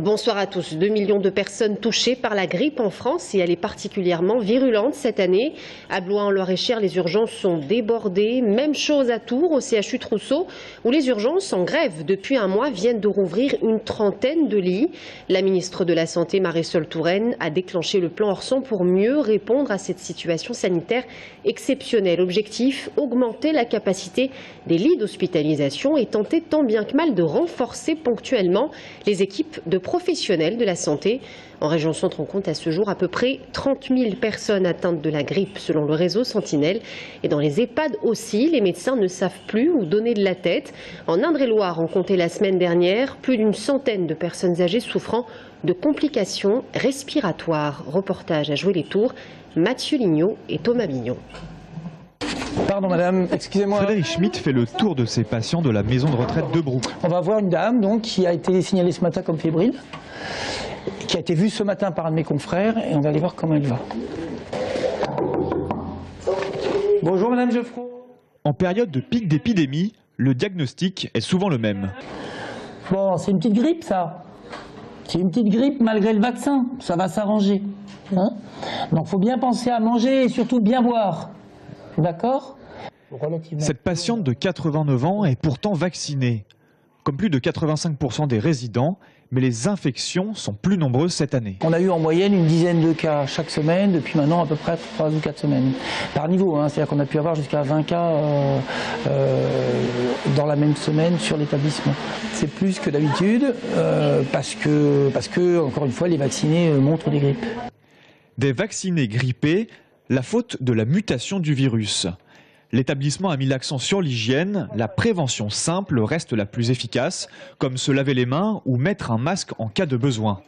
Bonsoir à tous. 2 millions de personnes touchées par la grippe en France et elle est particulièrement virulente cette année. À Blois, en Loir-et-Cher, les urgences sont débordées. Même chose à Tours, au CHU Trousseau, où les urgences en grève depuis un mois viennent de rouvrir une trentaine de lits. La ministre de la Santé, Marisol Touraine, a déclenché le plan Orson pour mieux répondre à cette situation sanitaire exceptionnelle. Objectif, augmenter la capacité des lits d'hospitalisation et tenter tant bien que mal de renforcer ponctuellement les équipes de professionnels de la santé. En région Centre, on compte à ce jour à peu près 30 000 personnes atteintes de la grippe selon le réseau Sentinelle. Et dans les EHPAD aussi, les médecins ne savent plus où donner de la tête. En Indre-et-Loire, on comptait la semaine dernière plus d'une centaine de personnes âgées souffrant de complications respiratoires. Reportage à Jouer les Tours, Mathieu Lignot et Thomas Bignon. Pardon madame, excusez-moi. Frédéric Schmitt fait le tour de ses patients de la maison de retraite de Brou. On va voir une dame donc, qui a été signalée ce matin comme fébrile, qui a été vue ce matin par un de mes confrères et on va aller voir comment elle va. Bonjour madame Geoffroy. En période de pic d'épidémie, le diagnostic est souvent le même. Bon, c'est une petite grippe ça. C'est une petite grippe malgré le vaccin, ça va s'arranger. Hein, donc il faut bien penser à manger et surtout bien boire. D'accord. Cette patiente de 89 ans est pourtant vaccinée, comme plus de 85% des résidents, mais les infections sont plus nombreuses cette année. On a eu en moyenne une dizaine de cas chaque semaine, depuis maintenant à peu près 3 ou 4 semaines. Par niveau, hein, c'est-à-dire qu'on a pu avoir jusqu'à 20 cas dans la même semaine sur l'établissement. C'est plus que d'habitude, parce que, encore une fois, les vaccinés montrent des grippes. Des vaccinés grippés, la faute de la mutation du virus. L'établissement a mis l'accent sur l'hygiène, la prévention simple reste la plus efficace, comme se laver les mains ou mettre un masque en cas de besoin.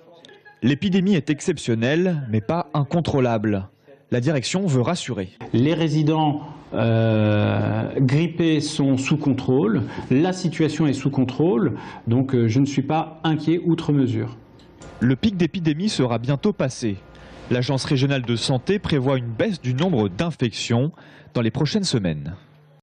L'épidémie est exceptionnelle, mais pas incontrôlable. La direction veut rassurer. Les résidents grippés sont sous contrôle, la situation est sous contrôle, donc je ne suis pas inquiet outre mesure. Le pic d'épidémie sera bientôt passé. L'Agence régionale de santé prévoit une baisse du nombre d'infections dans les prochaines semaines.